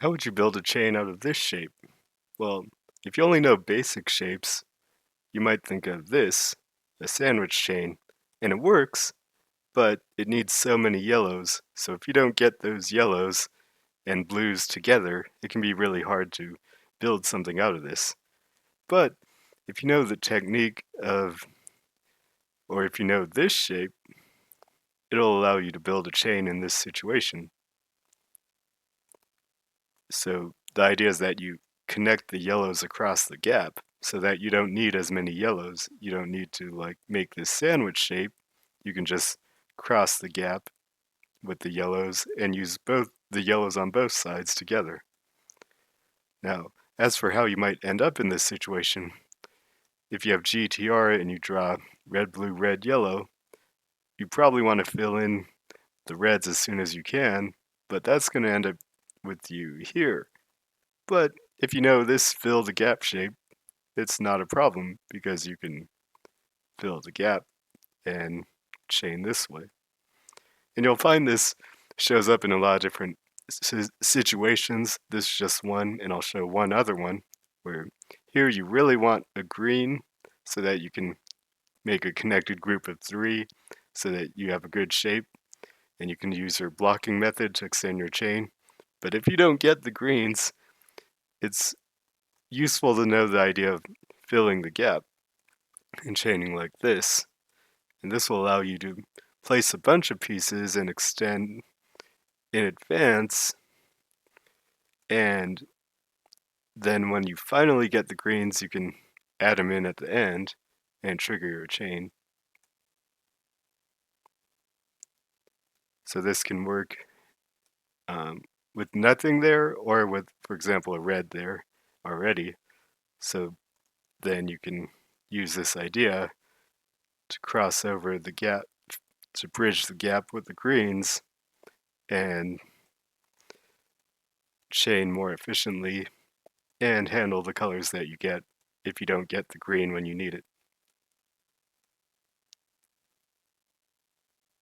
How would you build a chain out of this shape? Well, if you only know basic shapes, you might think of this, a sandwich chain, and it works, but it needs so many yellows, so if you don't get those yellows and blues together, it can be really hard to build something out of this. But if you know the technique of, or if you know this shape, it'll allow you to build a chain in this situation. So the idea is that you connect the yellows across the gap so that you don't need as many yellows. You don't need to like make this sandwich shape. You can just cross the gap with the yellows and use both the yellows on both sides together. Now, as for how you might end up in this situation, if you have GTR and you draw red, blue, red, yellow, you probably want to fill in the reds as soon as you can, but that's going to end up with you here. But if you know this fill the gap shape, it's not a problem because you can fill the gap and chain this way. And you'll find this shows up in a lot of different situations. This is just one, and I'll show one other one where here you really want a green so that you can make a connected group of three so that you have a good shape and you can use your blocking method to extend your chain. But if you don't get the greens, it's useful to know the idea of filling the gap and chaining like this. And this will allow you to place a bunch of pieces and extend in advance. And then when you finally get the greens, you can add them in at the end and trigger your chain. So this can work with nothing there or with, for example, a red there already. So then you can use this idea to cross over the gap, to bridge the gap with the greens and chain more efficiently and handle the colors that you get if you don't get the green when you need it.